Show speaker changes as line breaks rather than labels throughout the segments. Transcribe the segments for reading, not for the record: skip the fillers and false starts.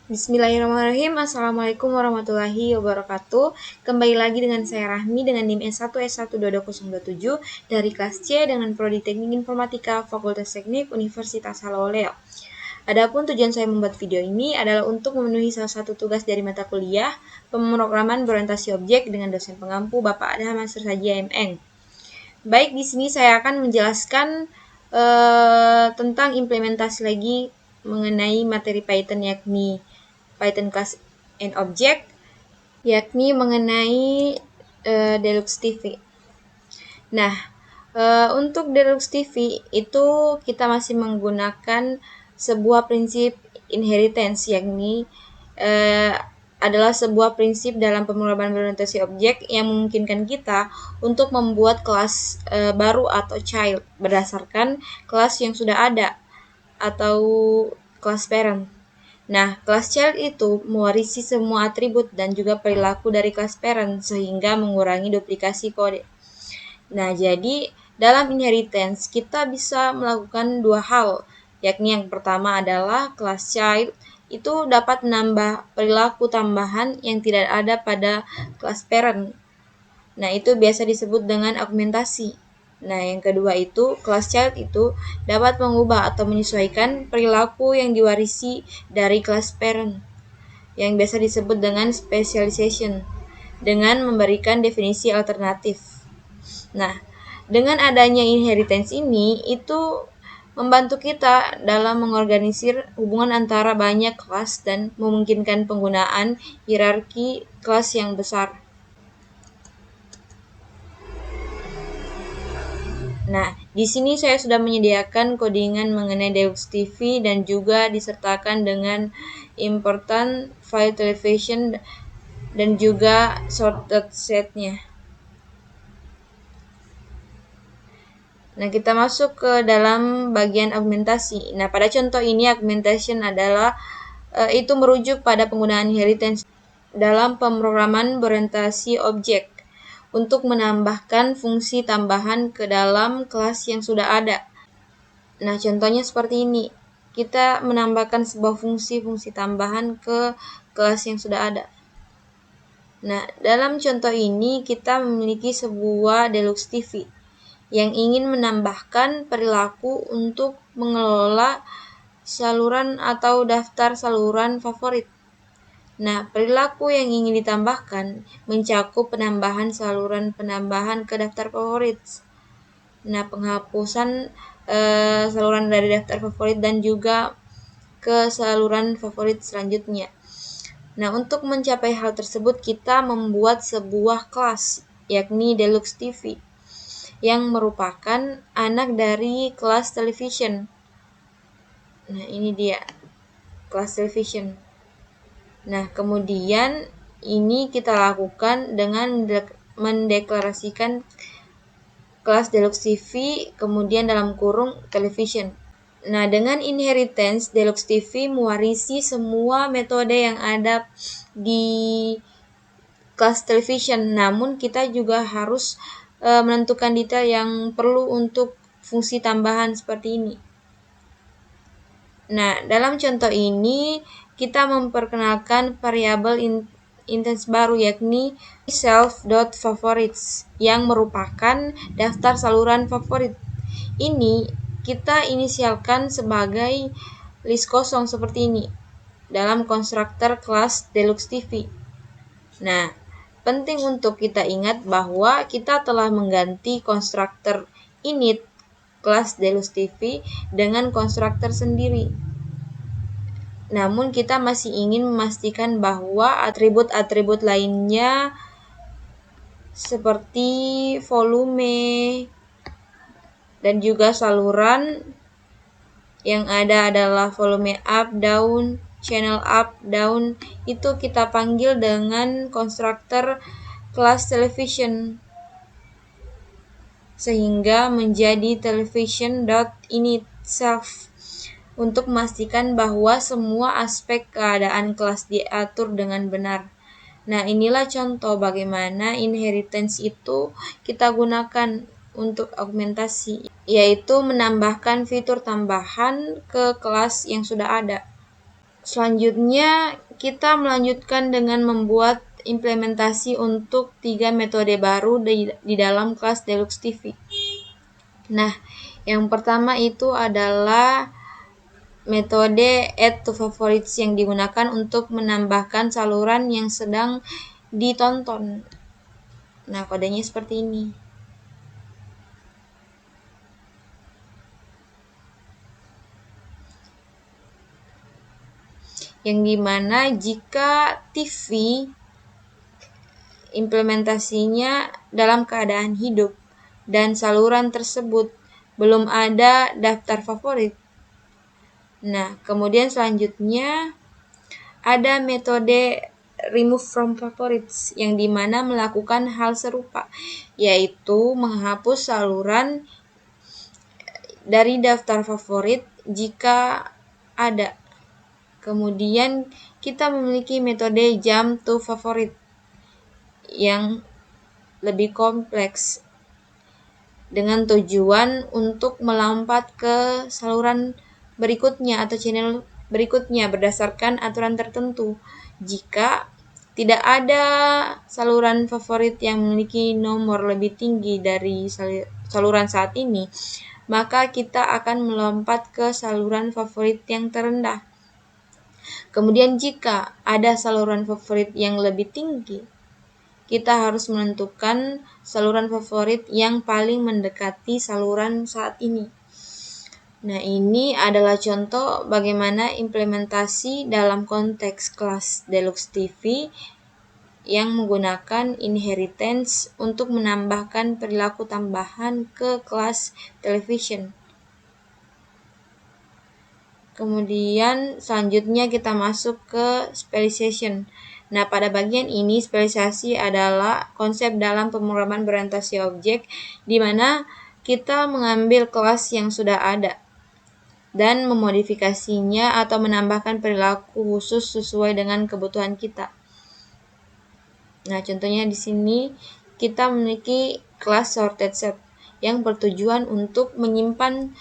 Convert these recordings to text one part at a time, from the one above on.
Bismillahirrahmanirrahim. Assalamualaikum warahmatullahi wabarakatuh. Kembali lagi dengan saya Rahmi dengan NIM S1S12207 dari kelas C dengan Prodi Teknik Informatika Fakultas Teknik Universitas Haloleo. Adapun tujuan saya membuat video ini adalah untuk memenuhi salah satu tugas dari mata kuliah pemrograman berorientasi objek dengan dosen pengampu Bapak Adham Sursaji MM. Baik, di sini saya akan menjelaskan tentang implementasi lagi mengenai materi Python, yakni Python Class and Object, yakni mengenai Deluxe TV. Nah, untuk Deluxe TV itu kita masih menggunakan sebuah prinsip inheritance, yakni adalah sebuah prinsip dalam pemrograman berorientasi objek yang memungkinkan kita untuk membuat kelas baru atau child berdasarkan kelas yang sudah ada atau kelas parent. Nah, kelas child itu mewarisi semua atribut dan juga perilaku dari kelas parent sehingga mengurangi duplikasi kode. Nah, jadi dalam inheritance kita bisa melakukan dua hal, yakni yang pertama adalah kelas child itu dapat menambah perilaku tambahan yang tidak ada pada kelas parent. Nah, itu biasa disebut dengan augmentasi. Nah, yang kedua itu, kelas child itu dapat mengubah atau menyesuaikan perilaku yang diwarisi dari kelas parent, yang biasa disebut dengan specialization, dengan memberikan definisi alternatif. Nah, dengan adanya inheritance ini, itu membantu kita dalam mengorganisir hubungan antara banyak kelas dan memungkinkan penggunaan hierarki kelas yang besar. Nah, di sini saya sudah menyediakan codingan mengenai Deluxe TV dan juga disertakan dengan important file television dan juga sorted setnya. Nah, kita masuk ke dalam bagian augmentasi. Nah, pada contoh ini augmentation adalah itu merujuk pada penggunaan inheritance dalam pemrograman berorientasi objek untuk menambahkan fungsi tambahan ke dalam kelas yang sudah ada. Nah, contohnya seperti ini. Kita menambahkan sebuah fungsi tambahan ke kelas yang sudah ada. Nah, dalam contoh ini kita memiliki sebuah Deluxe TV yang ingin menambahkan perilaku untuk mengelola saluran atau daftar saluran favorit. Nah, perilaku yang ingin ditambahkan mencakup penambahan saluran penambahan ke daftar favorit. Nah, penghapusan saluran dari daftar favorit dan juga ke saluran favorit selanjutnya. Nah, untuk mencapai hal tersebut kita membuat sebuah kelas, yakni Deluxe TV, yang merupakan anak dari kelas television. Nah, ini dia kelas television. Nah, kemudian ini kita lakukan dengan mendeklarasikan kelas Deluxe TV, kemudian dalam kurung television. Nah, dengan inheritance, Deluxe TV mewarisi semua metode yang ada di kelas television, namun kita juga harus menentukan detail yang perlu untuk fungsi tambahan seperti ini. Nah, dalam contoh ini kita memperkenalkan variabel instance baru, yakni self.favorites yang merupakan daftar saluran favorit. Ini kita inisialkan sebagai list kosong seperti ini dalam konstruktor kelas Deluxe TV. Nah, penting untuk kita ingat bahwa kita telah mengganti konstruktor init kelas Deluxe TV dengan konstruktor sendiri. Namun kita masih ingin memastikan bahwa atribut-atribut lainnya seperti volume dan juga saluran yang ada adalah volume up, down, channel up, down, itu kita panggil dengan konstruktor kelas television sehingga menjadi television.init self untuk memastikan bahwa semua aspek keadaan kelas diatur dengan benar. Nah, inilah contoh bagaimana inheritance itu kita gunakan untuk augmentasi, yaitu menambahkan fitur tambahan ke kelas yang sudah ada. Selanjutnya, kita melanjutkan dengan membuat implementasi untuk 3 metode baru di dalam kelas Deluxe TV. Nah, yang pertama itu adalah metode Add to Favorites yang digunakan untuk menambahkan saluran yang sedang ditonton. Nah, kodenya seperti ini. Yang dimana jika TV implementasinya dalam keadaan hidup dan saluran tersebut belum ada daftar favorit. Nah, kemudian selanjutnya ada metode remove from favorites yang dimana melakukan hal serupa, yaitu menghapus saluran dari daftar favorit jika ada. Kemudian kita memiliki metode jump to favorite yang lebih kompleks dengan tujuan untuk melompat ke saluran berikutnya atau channel berikutnya berdasarkan aturan tertentu. Jika tidak ada saluran favorit yang memiliki nomor lebih tinggi dari saluran saat ini, maka kita akan melompat ke saluran favorit yang terendah. Kemudian jika ada saluran favorit yang lebih tinggi, kita harus menentukan saluran favorit yang paling mendekati saluran saat ini. Nah, ini adalah contoh bagaimana implementasi dalam konteks kelas Deluxe TV yang menggunakan inheritance untuk menambahkan perilaku tambahan ke kelas television. Kemudian selanjutnya kita masuk ke specialization. Nah, pada bagian ini spesialisasi adalah konsep dalam pemrograman berorientasi objek di mana kita mengambil kelas yang sudah ada dan memodifikasinya atau menambahkan perilaku khusus sesuai dengan kebutuhan kita. Nah, contohnya di sini kita memiliki kelas sorted set yang bertujuan untuk menyimpan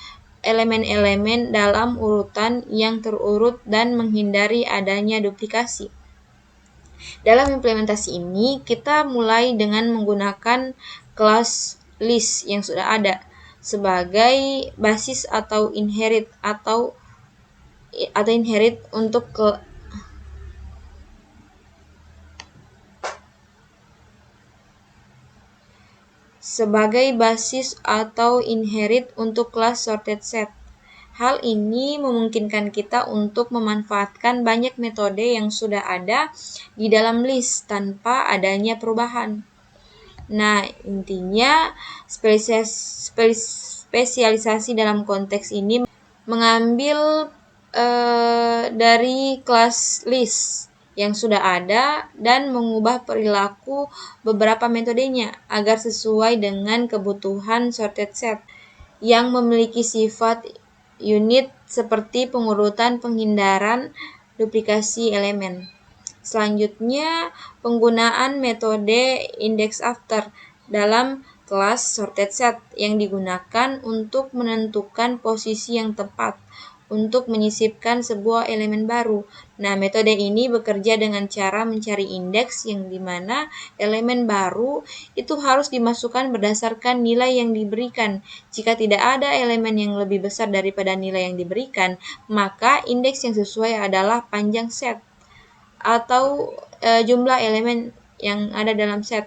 elemen-elemen dalam urutan yang terurut dan menghindari adanya duplikasi. Dalam implementasi ini, kita mulai dengan menggunakan kelas list yang sudah ada sebagai basis atau inherit inherit untuk sebagai basis atau inherit untuk kelas sorted set. Hal ini memungkinkan kita untuk memanfaatkan banyak metode yang sudah ada di dalam list tanpa adanya perubahan. Nah, intinya spesialisasi dalam konteks ini mengambil dari kelas list yang sudah ada dan mengubah perilaku beberapa metodenya agar sesuai dengan kebutuhan sorted set yang memiliki sifat unit seperti pengurutan penghindaran duplikasi elemen. Selanjutnya, penggunaan metode index after dalam kelas sorted set yang digunakan untuk menentukan posisi yang tepat untuk menyisipkan sebuah elemen baru. Nah, metode ini bekerja dengan cara mencari indeks yang dimana elemen baru itu harus dimasukkan berdasarkan nilai yang diberikan. Jika tidak ada elemen yang lebih besar daripada nilai yang diberikan, maka indeks yang sesuai adalah panjang set atau jumlah elemen yang ada dalam set.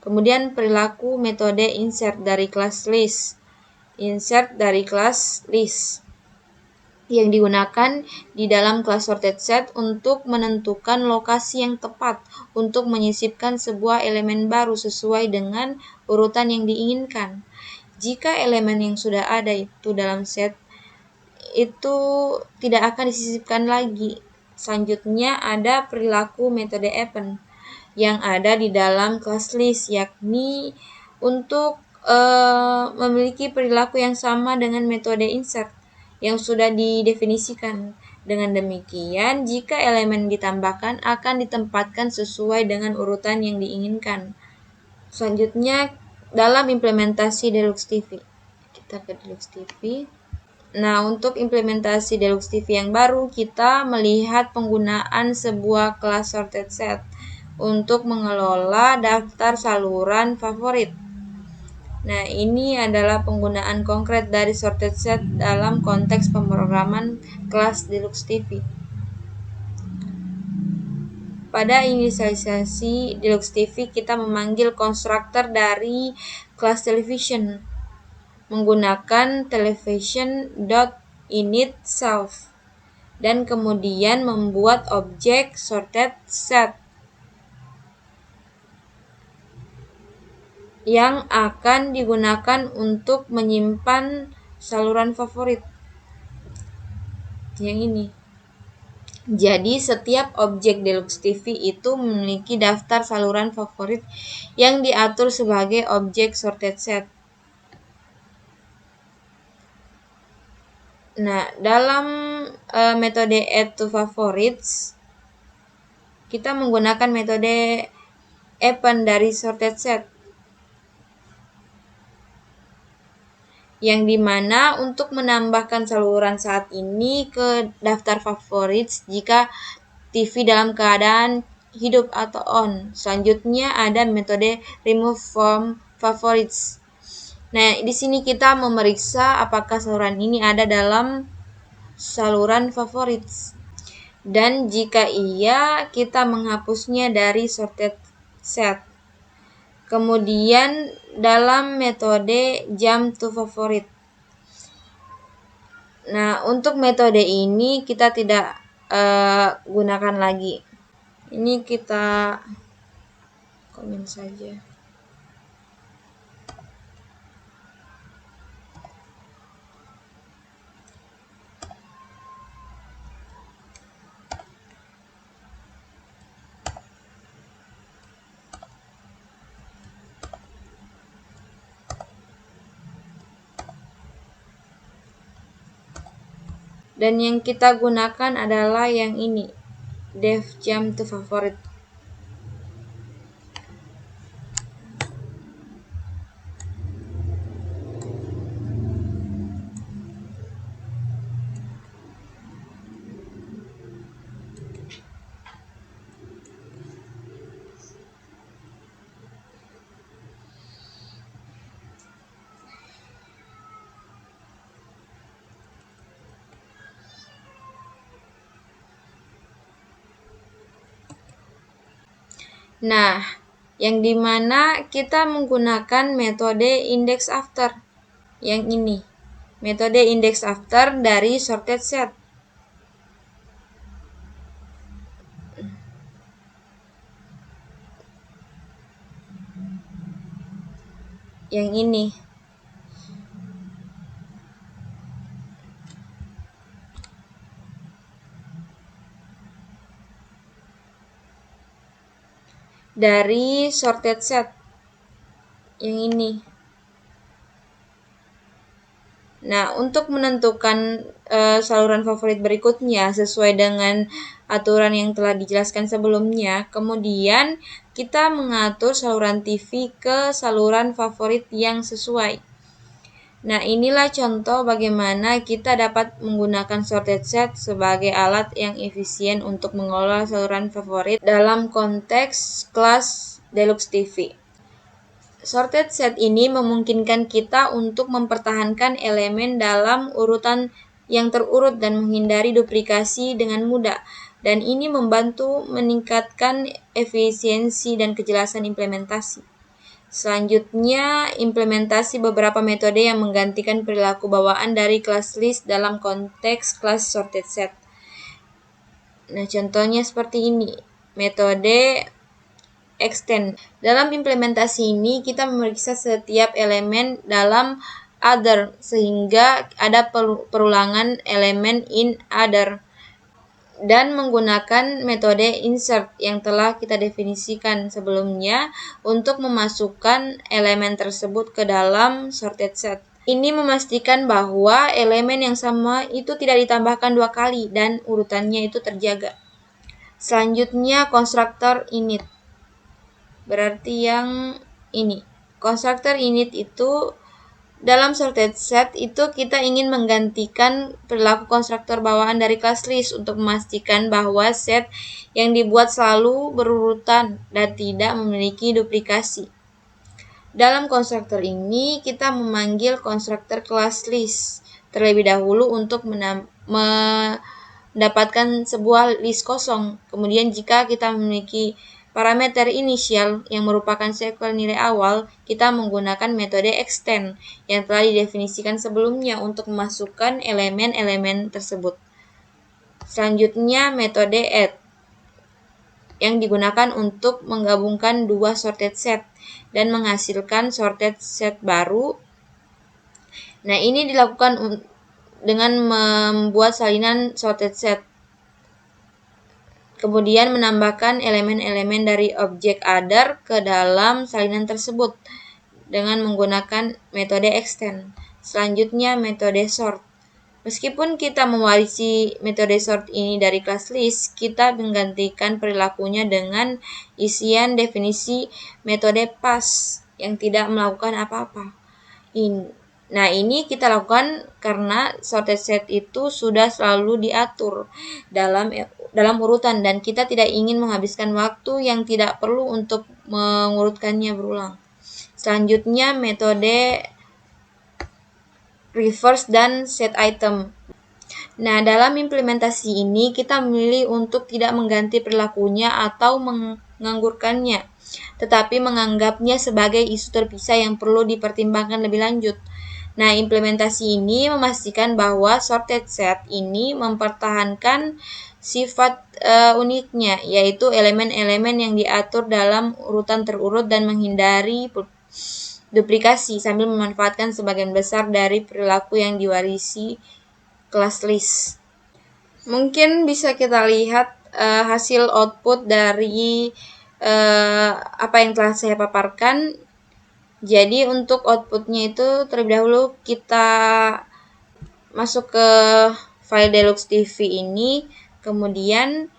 Kemudian perilaku metode insert dari kelas list. Insert dari kelas list yang digunakan di dalam kelas sorted set untuk menentukan lokasi yang tepat untuk menyisipkan sebuah elemen baru sesuai dengan urutan yang diinginkan. Jika elemen yang sudah ada itu dalam set itu tidak akan disisipkan lagi. Selanjutnya ada perilaku metode append yang ada di dalam kelas list, yakni untuk memiliki perilaku yang sama dengan metode insert yang sudah didefinisikan. Dengan demikian, jika elemen ditambahkan akan ditempatkan sesuai dengan urutan yang diinginkan. Selanjutnya, dalam implementasi Deluxe TV. Kita ke Deluxe TV. Nah, untuk implementasi Deluxe TV yang baru, kita melihat penggunaan sebuah kelas sorted set untuk mengelola daftar saluran favorit. Nah, ini adalah penggunaan konkret dari sorted set dalam konteks pemrograman kelas Deluxe TV. Pada inisialisasi Deluxe TV, kita memanggil konstruktor dari kelas television menggunakan television.initSelf dan kemudian membuat objek sorted set yang akan digunakan untuk menyimpan saluran favorit yang ini. Jadi setiap objek Deluxe TV itu memiliki daftar saluran favorit yang diatur sebagai objek sorted set. Nah, dalam metode add to favorites, kita menggunakan metode append dari sorted set, yang dimana untuk menambahkan saluran saat ini ke daftar favorites jika TV dalam keadaan hidup atau on. Selanjutnya ada metode remove from favorites. Nah, di sini kita memeriksa apakah saluran ini ada dalam saluran favorites. Dan jika iya, kita menghapusnya dari sorted set. Kemudian dalam metode jump to favorite. Nah, untuk metode ini kita tidak gunakan lagi. Ini kita komen saja. Dan yang kita gunakan adalah yang ini, def jump to favorite. Nah, yang dimana kita menggunakan metode index after, yang ini, metode index after dari sorted set. Yang ini. Dari sorted set yang ini. Nah, untuk menentukan saluran favorit berikutnya sesuai dengan aturan yang telah dijelaskan sebelumnya, kemudian kita mengatur saluran TV ke saluran favorit yang sesuai. Nah, inilah contoh bagaimana kita dapat menggunakan sorted set sebagai alat yang efisien untuk mengelola saluran favorit dalam konteks kelas Deluxe TV. Sorted set ini memungkinkan kita untuk mempertahankan elemen dalam urutan yang terurut dan menghindari duplikasi dengan mudah. Dan ini membantu meningkatkan efisiensi dan kejelasan implementasi. Selanjutnya, implementasi beberapa metode yang menggantikan perilaku bawaan dari kelas list dalam konteks kelas sorted set. Nah, contohnya seperti ini. Metode extend. Dalam implementasi ini, kita memeriksa setiap elemen dalam other, sehingga ada perulangan elemen in other. Dan menggunakan metode insert yang telah kita definisikan sebelumnya untuk memasukkan elemen tersebut ke dalam sorted set. Ini memastikan bahwa elemen yang sama itu tidak ditambahkan 2 kali dan urutannya itu terjaga. Selanjutnya, konstruktor init. Berarti yang ini. Konstruktor init itu Dalam sorted set itu kita ingin menggantikan perilaku konstruktor bawaan dari kelas list untuk memastikan bahwa set yang dibuat selalu berurutan dan tidak memiliki duplikasi. Dalam konstruktor ini kita memanggil konstruktor kelas list terlebih dahulu untuk mendapatkan sebuah list kosong. Kemudian jika kita memiliki parameter inisial yang merupakan sequel nilai awal, kita menggunakan metode extend yang telah didefinisikan sebelumnya untuk memasukkan elemen-elemen tersebut. Selanjutnya metode add yang digunakan untuk menggabungkan dua sorted set dan menghasilkan sorted set baru. Nah, ini dilakukan dengan membuat salinan sorted set. Kemudian menambahkan elemen-elemen dari objek other ke dalam salinan tersebut dengan menggunakan metode extend. Selanjutnya metode sort. Meskipun kita mewarisi metode sort ini dari kelas list, kita menggantikan perilakunya dengan isian definisi metode pass yang tidak melakukan apa-apa. Nah, ini kita lakukan karena sorted set itu sudah selalu diatur dalam urutan dan kita tidak ingin menghabiskan waktu yang tidak perlu untuk mengurutkannya berulang. Selanjutnya metode reverse dan set item. Nah, dalam implementasi ini kita memilih untuk tidak mengganti perilakunya atau menganggurkannya, tetapi menganggapnya sebagai isu terpisah yang perlu dipertimbangkan lebih lanjut. Nah, implementasi ini memastikan bahwa sorted set ini mempertahankan sifat uniknya, yaitu elemen-elemen yang diatur dalam urutan terurut dan menghindari duplikasi sambil memanfaatkan sebagian besar dari perilaku yang diwarisi kelas list. Mungkin bisa kita lihat hasil output dari apa yang telah saya paparkan. Jadi untuk outputnya itu terlebih dahulu kita masuk ke file Deluxe TV ini, kemudian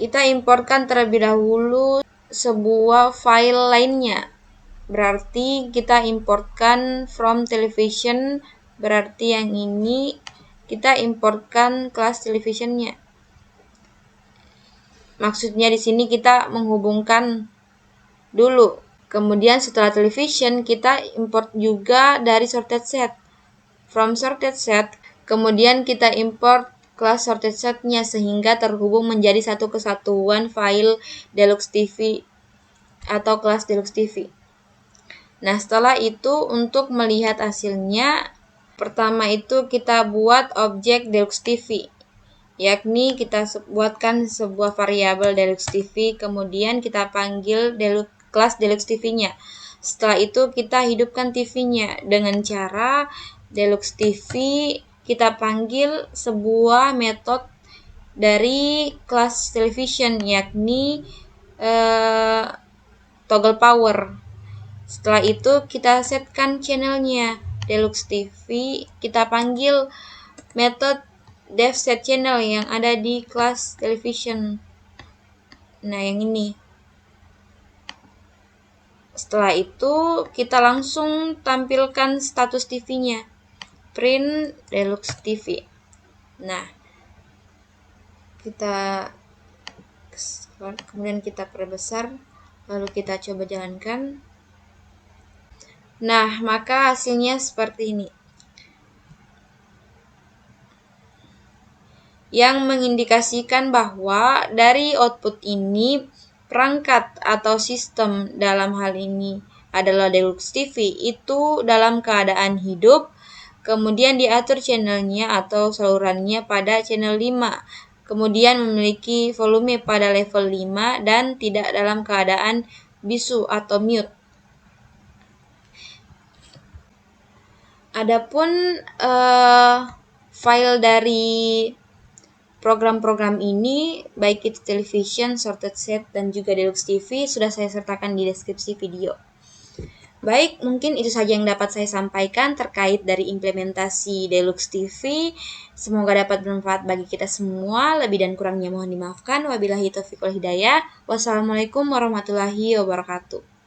kita importkan terlebih dahulu sebuah file lainnya. Berarti kita importkan from television, berarti yang ini kita importkan kelas televisionnya. Maksudnya di sini kita menghubungkan dulu. Kemudian setelah television kita import juga dari sorted set. From sorted set, kemudian kita import kelas sorted setnya sehingga terhubung menjadi satu kesatuan file Deluxe TV atau kelas Deluxe TV. Nah, setelah itu untuk melihat hasilnya, pertama itu kita buat objek Deluxe TV, yakni kita buatkan sebuah variabel Deluxe TV, kemudian kita panggil kelas Deluxe TV-nya. Setelah itu kita hidupkan TV-nya dengan cara Deluxe TV kita panggil sebuah metode dari kelas television, yakni toggle power. Setelah itu kita setkan channelnya Deluxe TV, kita panggil metode devset channel yang ada di kelas television. Nah, yang ini. Setelah itu kita langsung tampilkan status TV-nya, print Deluxe TV. Nah, kemudian kita perbesar, lalu kita coba jalankan. Nah, maka hasilnya seperti ini, yang mengindikasikan bahwa dari output ini perangkat atau sistem, dalam hal ini adalah Deluxe TV, itu dalam keadaan hidup, kemudian diatur channelnya atau salurannya pada channel 5, kemudian memiliki volume pada level 5 dan tidak dalam keadaan bisu atau mute. Adapun file dari program-program ini, baik itu television, sorted set, dan juga Deluxe TV, sudah saya sertakan di deskripsi video. Baik, mungkin itu saja yang dapat saya sampaikan terkait dari implementasi Deluxe TV. Semoga dapat bermanfaat bagi kita semua. Lebih dan kurangnya mohon dimaafkan. Wabillahi taufiq wal hidayah. Wassalamualaikum warahmatullahi wabarakatuh.